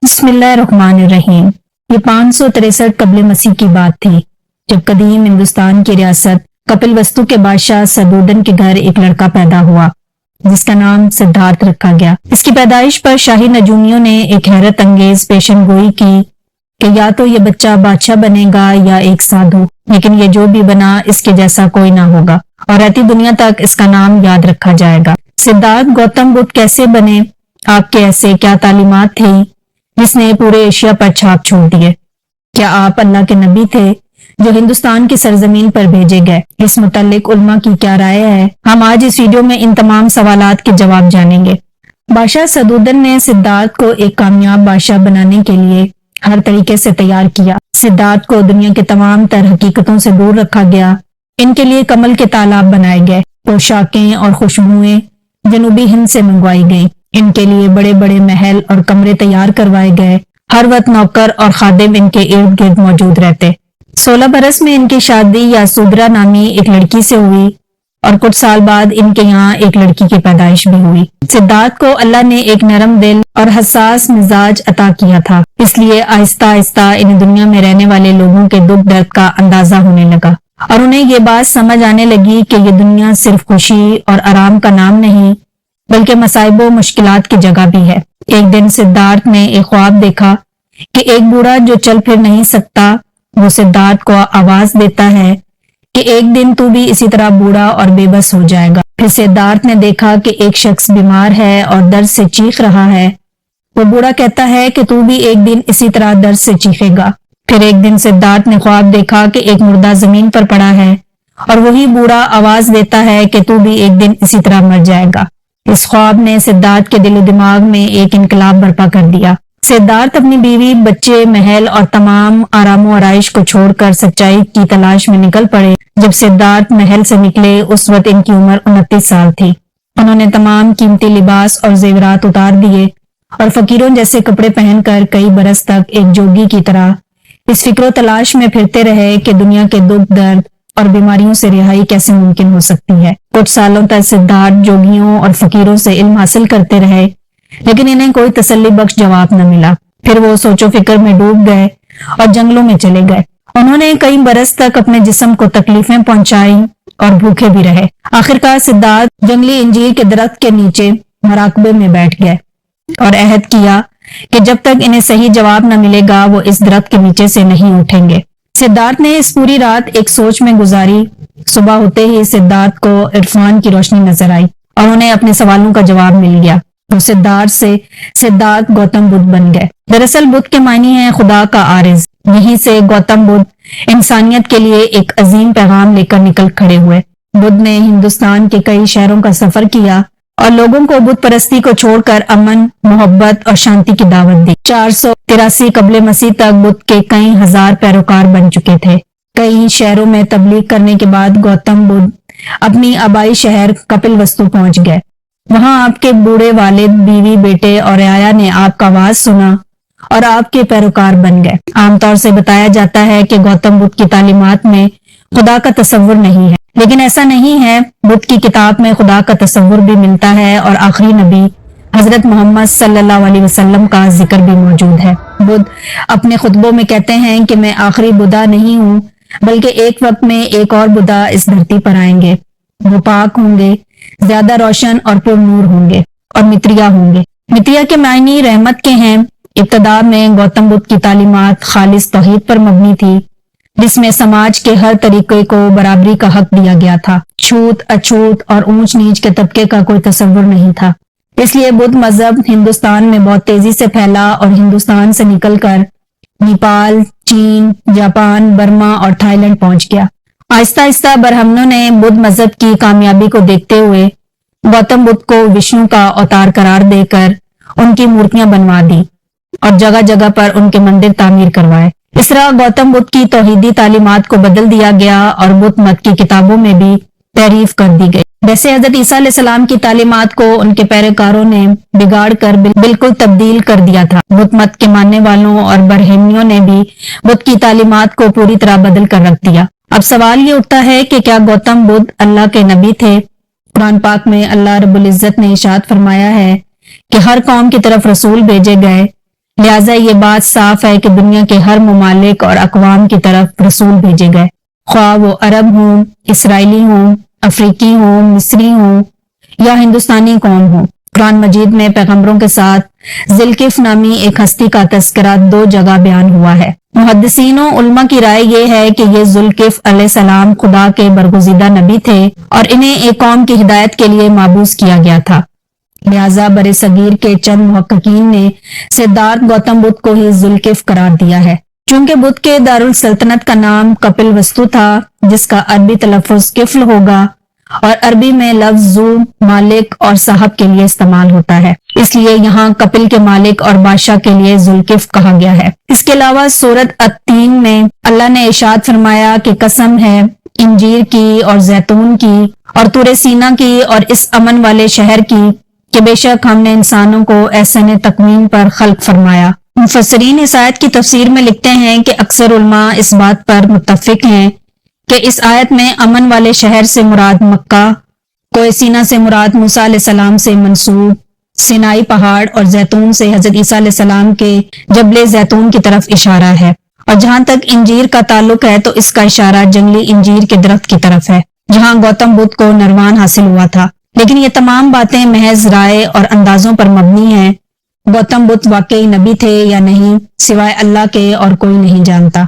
بسم اللہ الرحمن الرحیم۔ یہ 563 قبل مسیح کی بات تھی جب قدیم ہندوستان کی ریاست کپل وستو کے بادشاہ سدودن کے گھر ایک لڑکا پیدا ہوا جس کا نام سدھارتھ رکھا گیا۔ اس کی پیدائش پر شاہی نجومیوں نے ایک حیرت انگیز پیشن گوئی کی کہ یا تو یہ بچہ بادشاہ بنے گا یا ایک سادھو، لیکن یہ جو بھی بنا اس کے جیسا کوئی نہ ہوگا اور رہتی دنیا تک اس کا نام یاد رکھا جائے گا۔ سدھارتھ گوتم بدھ کیسے بنے؟ آپ کے ایسے کیا تعلیمات تھی جس نے پورے ایشیا پر چھاپ چھوڑ دیے؟ کیا آپ اللہ کے نبی تھے جو ہندوستان کی سرزمین پر بھیجے گئے؟ اس متعلق علماء کی کیا رائے ہے؟ ہم آج اس ویڈیو میں ان تمام سوالات کے جواب جانیں گے۔ بادشاہ سدودن نے سدھارتھ کو ایک کامیاب بادشاہ بنانے کے لیے ہر طریقے سے تیار کیا۔ سدھارتھ کو دنیا کے تمام تر حقیقتوں سے دور رکھا گیا۔ ان کے لیے کمل کے تالاب بنائے گئے، پوشاکیں اور خوشبوئیں جنوبی ہند سے منگوائی گئیں۔ ان کے لیے بڑے بڑے محل اور کمرے تیار کروائے گئے۔ ہر وقت نوکر اور خادم ان کے ارد گرد موجود رہتے۔ 16 برس میں ان کی شادی یاسودھرا نامی ایک لڑکی سے ہوئی اور کچھ سال بعد ان کے یہاں ایک لڑکی کی پیدائش بھی ہوئی۔ سدھارتھ کو اللہ نے ایک نرم دل اور حساس مزاج عطا کیا تھا، اس لیے آہستہ آہستہ انہیں دنیا میں رہنے والے لوگوں کے دکھ درد کا اندازہ ہونے لگا اور انہیں یہ بات سمجھ آنے لگی کہ یہ دنیا صرف خوشی اور آرام کا نام نہیں بلکہ مصائب و مشکلات کی جگہ بھی ہے۔ ایک دن سدھارتھ نے ایک خواب دیکھا کہ ایک بوڑھا جو چل پھر نہیں سکتا وہ سدھارتھ کو آواز دیتا ہے کہ ایک دن تو بھی اسی طرح بوڑھا اور بے بس ہو جائے گا۔ پھر سدھارتھ نے دیکھا کہ ایک شخص بیمار ہے اور درد سے چیخ رہا ہے۔ وہ بوڑھا کہتا ہے کہ تو بھی ایک دن اسی طرح درد سے چیخے گا۔ پھر ایک دن سدھارتھ نے خواب دیکھا کہ ایک مردہ زمین پر پڑا ہے اور وہی بوڑھا آواز دیتا ہے کہ تو بھی ایک دن اسی طرح مر جائے گا۔ اس خواب نے سدھارتھ کے دل و دماغ میں ایک انقلاب برپا کر دیا۔ سدھارتھ اپنی بیوی، بچے، محل اور تمام آرام و آرائش کو چھوڑ کر سچائی کی تلاش میں نکل پڑے۔ جب سدھارتھ محل سے نکلے اس وقت ان کی عمر 29 سال تھی۔ انہوں نے تمام قیمتی لباس اور زیورات اتار دیے اور فقیروں جیسے کپڑے پہن کر کئی برس تک ایک جوگی کی طرح اس فکر و تلاش میں پھرتے رہے کہ دنیا کے دکھ درد اور بیماریوں سے رہائی کیسے ممکن ہو سکتی ہے۔ کچھ سالوں تک سدھارتھ جوگیوں اور فقیروں سے علم حاصل کرتے رہے لیکن انہیں کوئی تسلی بخش جواب نہ ملا۔ پھر وہ سوچ و فکر میں ڈوب گئے اور جنگلوں میں چلے گئے۔ انہوں نے کئی برس تک اپنے جسم کو تکلیفیں پہنچائیں اور بھوکے بھی رہے۔ آخرکار سدھارتھ جنگلی انجیر کے درخت کے نیچے مراقبے میں بیٹھ گئے اور عہد کیا کہ جب تک انہیں صحیح جواب نہ ملے گا وہ اس درخت کے نیچے سے نہیں اٹھیں گے۔ سدھارتھ نے اس پوری رات ایک سوچ میں گزاری۔ صبح ہوتے ہی سدھارتھ کو عرفان کی روشنی نظر آئی اور انہیں اپنے سوالوں کا جواب مل گیا۔ وہ سدھارتھ سے سدھارتھ گوتم بدھ بن گئے۔ دراصل بدھ کے معنی ہے خدا کا عارض۔ یہیں سے گوتم بدھ انسانیت کے لیے ایک عظیم پیغام لے کر نکل کھڑے ہوئے۔ بدھ نے ہندوستان کے کئی شہروں کا سفر کیا اور لوگوں کو بت پرستی کو چھوڑ کر امن، محبت اور شانتی کی دعوت دی۔ 483 قبل مسیح تک بدھ کے کئی ہزار پیروکار بن چکے تھے۔ کئی شہروں میں تبلیغ کرنے کے بعد گوتم بدھ اپنی آبائی شہر کپل وستو پہنچ گئے۔ وہاں آپ کے بوڑھے والد، بیوی، بیٹے اور رعایا نے آپ کا آواز سنا اور آپ کے پیروکار بن گئے۔ عام طور سے بتایا جاتا ہے کہ گوتم بدھ کی تعلیمات میں خدا کا تصور نہیں ہے، لیکن ایسا نہیں ہے۔ بدھ کی کتاب میں خدا کا تصور بھی ملتا ہے اور آخری نبی حضرت محمد صلی اللہ علیہ وسلم کا ذکر بھی موجود ہے۔ بدھ اپنے خطبوں میں کہتے ہیں کہ میں آخری بدھا نہیں ہوں بلکہ ایک وقت میں ایک اور بدھا اس دھرتی پر آئیں گے۔ وہ پاک ہوں گے، زیادہ روشن اور پر نور ہوں گے اور متریا ہوں گے۔ متریا کے معنی رحمت کے ہیں۔ ابتدا میں گوتم بدھ کی تعلیمات خالص توحید پر مبنی تھی جس میں سماج کے ہر طریقے کو برابری کا حق دیا گیا تھا۔ چھوت اچھوت اور اونچ نیچ کے طبقے کا کوئی تصور نہیں تھا۔ اس لیے بدھ مذہب ہندوستان میں بہت تیزی سے پھیلا اور ہندوستان سے نکل کر نیپال، چین، جاپان، برما اور تھائی لینڈ پہنچ گیا۔ آہستہ آہستہ برہمنوں نے بدھ مذہب کی کامیابی کو دیکھتے ہوئے گوتم بدھ کو وشنو کا اوتار قرار دے کر ان کی مورتیاں بنوا دی اور جگہ جگہ پر ان کے مندر تعمیر کروائے۔ اس طرح گوتم بدھ کی توحیدی تعلیمات کو بدل دیا گیا اور بدھ مت کی کتابوں میں بھی تحریف کر دی گئی۔ ویسے حضرت عیسیٰ علیہ السلام کی تعلیمات کو ان کے پیروکاروں نے بگاڑ کر بالکل تبدیل کر دیا تھا۔ بدھ مت کے ماننے والوں اور برہمنیوں نے بھی بدھ کی تعلیمات کو پوری طرح بدل کر رکھ دیا۔ اب سوال یہ اٹھتا ہے کہ کیا گوتم بدھ اللہ کے نبی تھے؟ قرآن پاک میں اللہ رب العزت نے ارشاد فرمایا ہے کہ ہر قوم کی طرف رسول بھیجے گئے لہٰذا یہ بات صاف ہے کہ دنیا کے ہر ممالک اور اقوام کی طرف رسول بھیجے گئے، خواہ وہ عرب ہوں، اسرائیلی ہوں، افریقی ہوں، مصری ہوں یا ہندوستانی قوم ہوں۔ قرآن مجید میں پیغمبروں کے ساتھ ذوالکفل نامی ایک ہستی کا تذکرہ 2 جگہ بیان ہوا ہے۔ محدثین و علماء کی رائے یہ ہے کہ یہ ذوالکفل علیہ السلام خدا کے برگزیدہ نبی تھے اور انہیں ایک قوم کی ہدایت کے لیے مابعوث کیا گیا تھا۔ لہٰذا بر صغیر کے چند محققین نے سدھارتھ گوتم بدھ کو ہی ذوالکفل قرار دیا ہے۔ چونکہ بدھ کے دارالسلطنت کا نام کپل وستو تھا، جس کا عربی تلفظ کفل ہوگا، اور عربی میں لفظ ذو، مالک اور صاحب کے لیے استعمال ہوتا ہے، اس لیے یہاں کپل کے مالک اور بادشاہ کے لیے ذوالکفل کہا گیا ہے۔ اس کے علاوہ سورۃ التین میں اللہ نے ارشاد فرمایا کہ قسم ہے انجیر کی اور زیتون کی اور طور سینا کی اور اس امن والے شہر کی کہ بے شک ہم نے انسانوں کو احسن تقویم پر خلق فرمایا۔ مفسرین اس آیت کی تفسیر میں لکھتے ہیں کہ اکثر علماء اس بات پر متفق ہیں کہ اس آیت میں امن والے شہر سے مراد مکہ، کوہ سینا سے مراد موسیٰ علیہ السلام سے منسوب سینائی پہاڑ اور زیتون سے حضرت عیسیٰ علیہ السلام کے جبل زیتون کی طرف اشارہ ہے، اور جہاں تک انجیر کا تعلق ہے تو اس کا اشارہ جنگلی انجیر کے درخت کی طرف ہے جہاں گوتم بدھ کو نروان حاصل ہوا تھا۔ لیکن یہ تمام باتیں محض رائے اور اندازوں پر مبنی ہیں۔ گوتم بدھ واقعی نبی تھے یا نہیں، سوائے اللہ کے اور کوئی نہیں جانتا۔